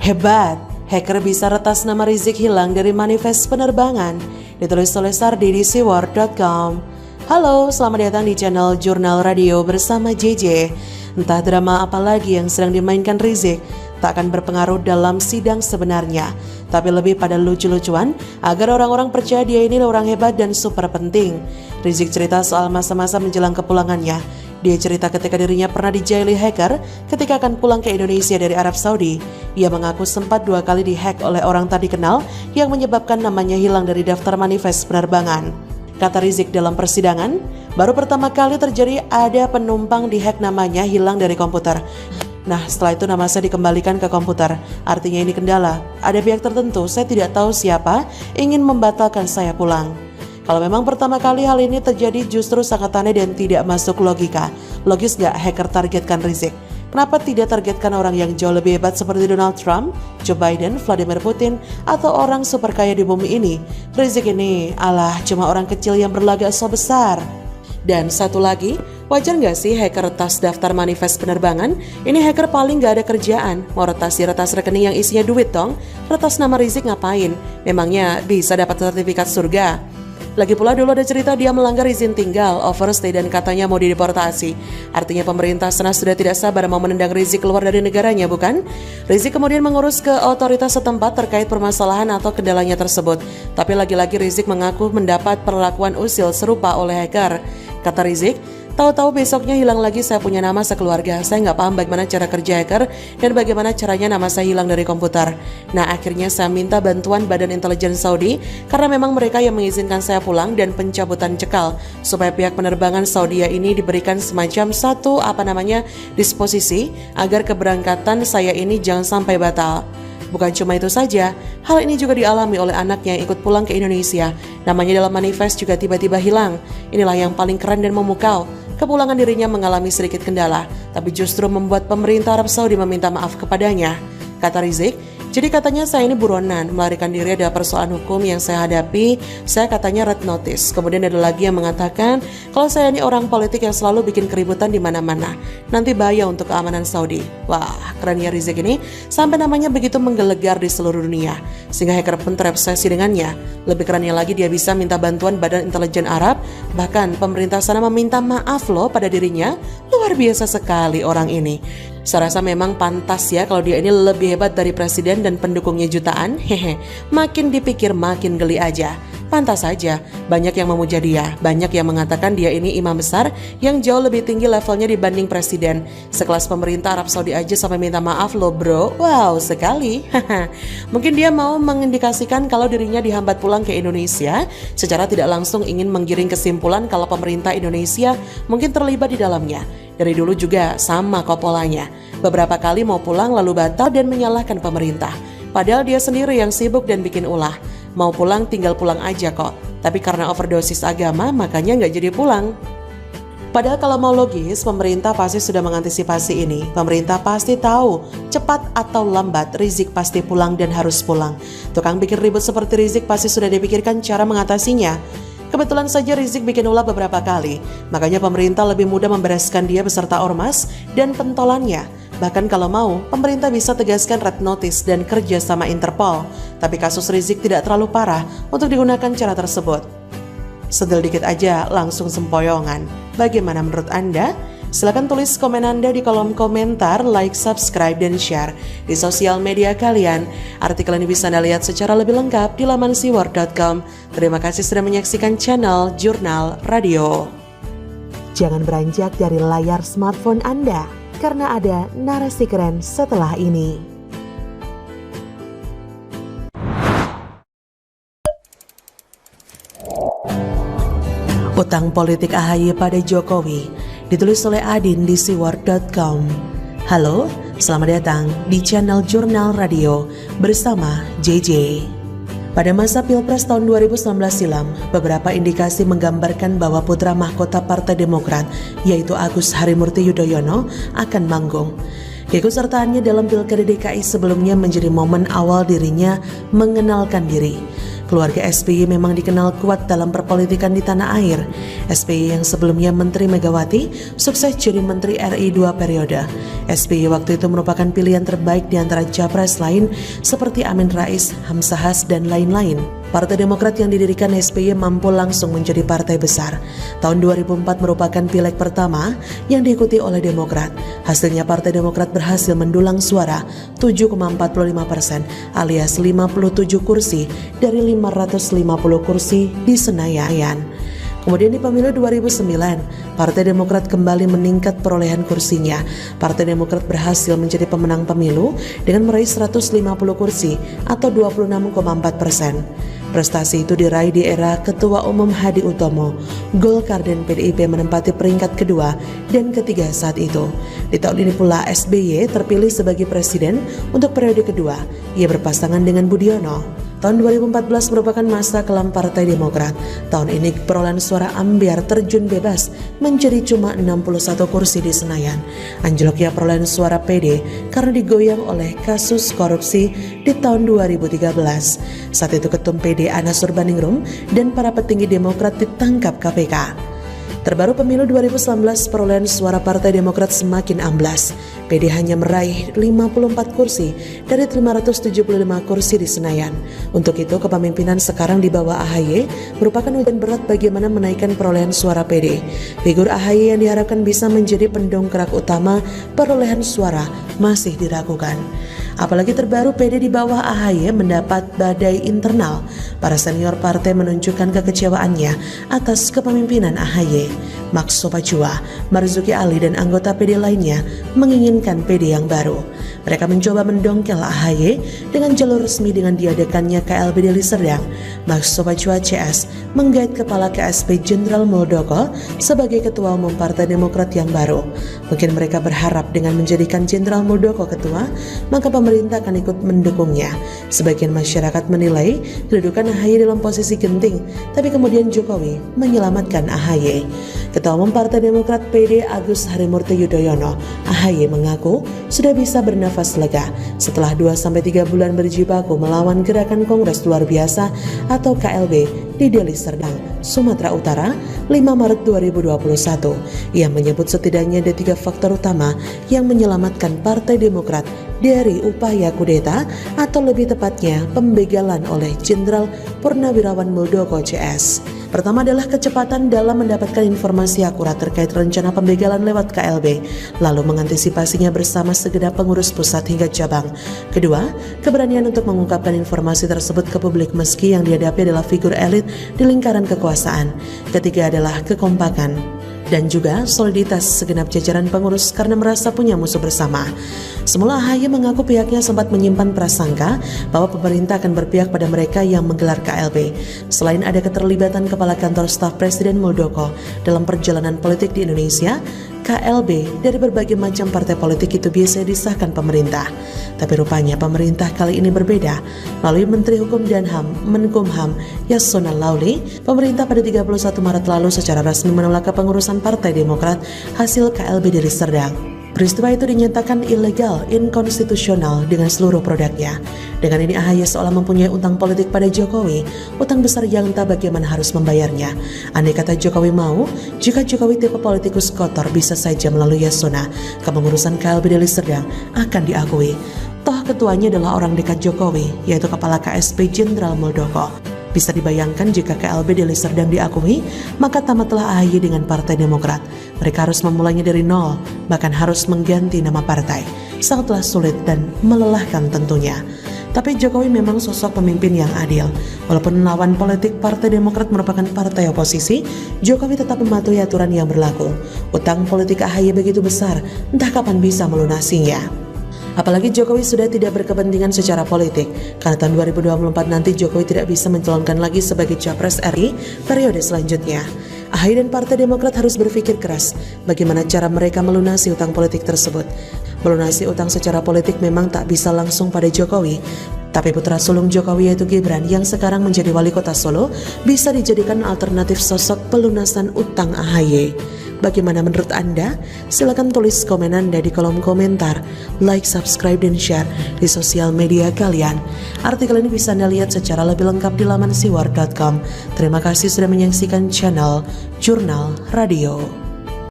Hebat, hacker bisa retas nama Rizik hilang dari manifest penerbangan. Ditulis oleh Sardi di siwar.com. Halo, selamat datang di channel Jurnal Radio bersama JJ. Entah drama apa lagi yang sedang dimainkan Rizik tak akan berpengaruh dalam sidang sebenarnya, tapi lebih pada lucu-lucuan agar orang-orang percaya dia ini orang hebat dan super penting. Rizik cerita soal masa-masa menjelang kepulangannya. Dia cerita ketika dirinya pernah dijaili hacker ketika akan pulang ke Indonesia dari Arab Saudi. Ia mengaku sempat 2 kali dihack oleh orang tak dikenal yang menyebabkan namanya hilang dari daftar manifest penerbangan. Kata Rizik dalam persidangan, baru pertama kali terjadi ada penumpang dihack namanya hilang dari komputer. Nah, setelah itu nama saya dikembalikan ke komputer. Artinya ini kendala. Ada pihak tertentu, saya tidak tahu siapa, ingin membatalkan saya pulang. Kalau memang pertama kali hal ini terjadi justru sangat aneh dan tidak masuk logika. Logis gak hacker targetkan Rizik? Kenapa tidak targetkan orang yang jauh lebih hebat seperti Donald Trump, Joe Biden, Vladimir Putin, atau orang super kaya di bumi ini? Rizik ini alah cuma orang kecil yang berlagak so besar. Dan satu lagi, wajar gak sih hacker retas daftar manifest penerbangan? Ini hacker paling gak ada kerjaan. Mau retasi retas rekening yang isinya duit dong? Retas nama Rizik ngapain? Memangnya bisa dapat sertifikat surga? Lagi pula dulu ada cerita dia melanggar izin tinggal, overstay dan katanya mau dideportasi. Artinya pemerintah sana sudah tidak sabar mau menendang Rizik keluar dari negaranya, bukan? Rizik kemudian mengurus ke otoritas setempat terkait permasalahan atau kendalanya tersebut. Tapi lagi-lagi Rizik mengaku mendapat perlakuan usil serupa oleh hacker. Kata Rizik, tahu-tahu besoknya hilang lagi saya punya nama sekeluarga. Saya nggak paham bagaimana cara kerja hacker dan bagaimana caranya nama saya hilang dari komputer. Nah, akhirnya saya minta bantuan Badan Intelijen Saudi karena memang mereka yang mengizinkan saya pulang dan pencabutan cekal supaya pihak penerbangan Saudi ini diberikan semacam disposisi agar keberangkatan saya ini jangan sampai batal. Bukan cuma itu saja, hal ini juga dialami oleh anaknya yang ikut pulang ke Indonesia. Namanya dalam manifest juga tiba-tiba hilang. Inilah yang paling keren dan memukau. Kepulangan dirinya mengalami sedikit kendala, tapi justru membuat pemerintah Arab Saudi meminta maaf kepadanya. Kata Rizik, jadi katanya saya ini buronan, melarikan diri ada persoalan hukum yang saya hadapi, saya katanya red notice. Kemudian ada lagi yang mengatakan kalau saya ini orang politik yang selalu bikin keributan di mana-mana, nanti bahaya untuk keamanan Saudi. Wah, keren ya Rizik ini, sampai namanya begitu menggelegar di seluruh dunia, sehingga hacker pun terobsesi dengannya. Lebih kerennya lagi dia bisa minta bantuan Badan Intelijen Arab, bahkan pemerintah sana meminta maaf loh pada dirinya. Luar biasa sekali orang ini. Saya rasa memang pantas ya kalau dia ini lebih hebat dari presiden dan pendukungnya jutaan. Hehe, makin dipikir makin geli aja. Pantas saja, banyak yang memuja dia, banyak yang mengatakan dia ini imam besar yang jauh lebih tinggi levelnya dibanding presiden. Sekelas pemerintah Arab Saudi aja sampai minta maaf loh bro, wow sekali. Mungkin dia mau mengindikasikan kalau dirinya dihambat pulang ke Indonesia, secara tidak langsung ingin menggiring kesimpulan kalau pemerintah Indonesia mungkin terlibat di dalamnya. Dari dulu juga sama kok polanya. Beberapa kali mau pulang lalu batal dan menyalahkan pemerintah. Padahal dia sendiri yang sibuk dan bikin ulah. Mau pulang tinggal pulang aja kok. Tapi karena overdosis agama makanya nggak jadi pulang. Padahal kalau mau logis, pemerintah pasti sudah mengantisipasi ini. Pemerintah pasti tahu cepat atau lambat Rizik pasti pulang dan harus pulang. Tukang bikin ribut seperti Rizik pasti sudah dipikirkan cara mengatasinya. Kebetulan saja Rizik bikin ulah beberapa kali, makanya pemerintah lebih mudah membereskan dia beserta ormas dan pentolannya. Bahkan kalau mau, pemerintah bisa tegaskan red notice dan kerja sama Interpol. Tapi kasus Rizik tidak terlalu parah untuk digunakan cara tersebut. Sedel dikit aja langsung sempoyongan. Bagaimana menurut Anda? Silahkan tulis komen Anda di kolom komentar, like, subscribe, dan share di sosial media kalian. Artikel ini bisa Anda lihat secara lebih lengkap di laman siwar.com. Terima kasih sudah menyaksikan channel Jurnal Radio. Jangan beranjak dari layar smartphone Anda, karena ada narasi keren setelah ini. Utang politik AHY pada Jokowi, ditulis oleh Adin di siwar.com. Halo, selamat datang di channel Jurnal Radio bersama JJ. Pada masa Pilpres tahun 2019 silam, beberapa indikasi menggambarkan bahwa putra mahkota Partai Demokrat, yaitu Agus Harimurti Yudhoyono, akan manggung. Keikutsertaannya dalam Pilkada DKI sebelumnya menjadi momen awal dirinya mengenalkan diri. Keluarga SBY memang dikenal kuat dalam perpolitikan di tanah air. SBY yang sebelumnya Menteri Megawati sukses jadi Menteri RI 2 periode. SBY waktu itu merupakan pilihan terbaik di antara capres lain seperti Amin Rais, Hamzahas, dan lain-lain. Partai Demokrat yang didirikan SBY mampu langsung menjadi partai besar. Tahun 2004 merupakan pileg pertama yang diikuti oleh Demokrat. Hasilnya Partai Demokrat berhasil mendulang suara 7,45% alias 57 kursi dari 550 kursi di Senayan. Kemudian di pemilu 2009, Partai Demokrat kembali meningkat perolehan kursinya. Partai Demokrat berhasil menjadi pemenang pemilu dengan meraih 150 kursi atau 26,4%. Prestasi itu diraih di era Ketua Umum Hadi Utomo. Golkar dan PDIP menempati peringkat kedua dan ketiga saat itu. Di tahun ini pula SBY terpilih sebagai presiden untuk periode kedua. Ia berpasangan dengan Budiono. Tahun 2014 merupakan masa kelam Partai Demokrat. Tahun ini perolehan suara ambyar terjun bebas menjadi cuma 61 kursi di Senayan. Anjloknya perolehan suara PD karena digoyang oleh kasus korupsi di tahun 2013. Saat itu Ketum PD Anas Urbaningrum dan para petinggi Demokrat ditangkap KPK. Terbaru pemilu 2019, perolehan suara Partai Demokrat semakin amblas. PD hanya meraih 54 kursi dari 575 kursi di Senayan. Untuk itu, kepemimpinan sekarang di bawah AHY merupakan ujian berat bagaimana menaikkan perolehan suara PD. Figur AHY yang diharapkan bisa menjadi pendongkrak utama perolehan suara masih diragukan. Apalagi terbaru PD di bawah AHY mendapat badai internal. Para senior partai menunjukkan kekecewaannya atas kepemimpinan AHY. Max Sopacua, Marzuki Ali dan anggota PD lainnya menginginkan PD yang baru. Mereka mencoba mendongkel AHY dengan jalur resmi dengan diadakannya KLB Deli Serdang. Max Sopacua CS menggait Kepala KSP Jenderal Muldoko sebagai Ketua Umum Partai Demokrat yang baru. Mungkin mereka berharap dengan menjadikan Jenderal Muldoko ketua, maka pemerintah akan ikut mendukungnya. Sebagian masyarakat menilai kedudukan AHY dalam posisi genting, tapi kemudian Jokowi menyelamatkan AHY. Ketua Umum Partai Demokrat PD Agus Harimurti Yudhoyono, AHY mengaku sudah bisa bernafas lega setelah 2-3 bulan berjibaku melawan gerakan Kongres Luar Biasa atau KLB di Deli Serdang, Sumatera Utara, 5 Maret 2021. Ia menyebut setidaknya ada 3 faktor utama yang menyelamatkan Partai Demokrat dari upaya kudeta atau lebih tepatnya pembegalan oleh Jenderal Purnawirawan Muldoko CS. Pertama adalah kecepatan dalam mendapatkan informasi akurat terkait rencana pembegalan lewat KLB, lalu mengantisipasinya bersama segenap pengurus pusat hingga cabang. Kedua, keberanian untuk mengungkapkan informasi tersebut ke publik meski yang dihadapi adalah figur elit di lingkaran kekuasaan. Ketiga adalah kekompakan dan juga soliditas segenap jajaran pengurus karena merasa punya musuh bersama. Semula AHY mengaku pihaknya sempat menyimpan prasangka bahwa pemerintah akan berpihak pada mereka yang menggelar KLB. Selain ada keterlibatan Kepala Kantor Staf Presiden Muldoko dalam perjalanan politik di Indonesia, KLB dari berbagai macam partai politik itu biasanya disahkan pemerintah. Tapi rupanya pemerintah kali ini berbeda. Melalui Menteri Hukum dan HAM, Menkumham Yasona Lauli, pemerintah pada 31 Maret lalu secara resmi menolak kepengurusan Partai Demokrat hasil KLB Deli Serdang. Peristiwa itu dinyatakan ilegal, inkonstitusional dengan seluruh produknya. Dengan ini AHY seolah mempunyai utang politik pada Jokowi, utang besar yang tak bagaimana harus membayarnya. Andai kata Jokowi mau, jika Jokowi tipe politikus kotor bisa saja melalui Yasona, kepengurusan KLB Deli Serdang akan diakui. Toh ketuanya adalah orang dekat Jokowi, yaitu Kepala KSP Jenderal Muldoko. Bisa dibayangkan jika KLB Deli Serdang diakui, maka tamatlah AHY dengan Partai Demokrat. Mereka harus memulainya dari nol, bahkan harus mengganti nama partai. Sangatlah sulit dan melelahkan tentunya. Tapi Jokowi memang sosok pemimpin yang adil. Walaupun lawan politik Partai Demokrat merupakan partai oposisi, Jokowi tetap mematuhi aturan yang berlaku. Utang politik AHY begitu besar, entah kapan bisa melunasinya. Apalagi Jokowi sudah tidak berkepentingan secara politik, karena tahun 2024 nanti Jokowi tidak bisa mencalonkan lagi sebagai Capres RI periode selanjutnya. AHY dan Partai Demokrat harus berpikir keras bagaimana cara mereka melunasi utang politik tersebut. Melunasi utang secara politik memang tak bisa langsung pada Jokowi, tapi putra sulung Jokowi yaitu Gibran yang sekarang menjadi wali kota Solo bisa dijadikan alternatif sosok pelunasan utang AHY. Bagaimana menurut Anda? Silakan tulis komen Anda di kolom komentar, like, subscribe, dan share di sosial media kalian. Artikel ini bisa Anda lihat secara lebih lengkap di laman siwar.com. Terima kasih sudah menyaksikan channel Jurnal Radio.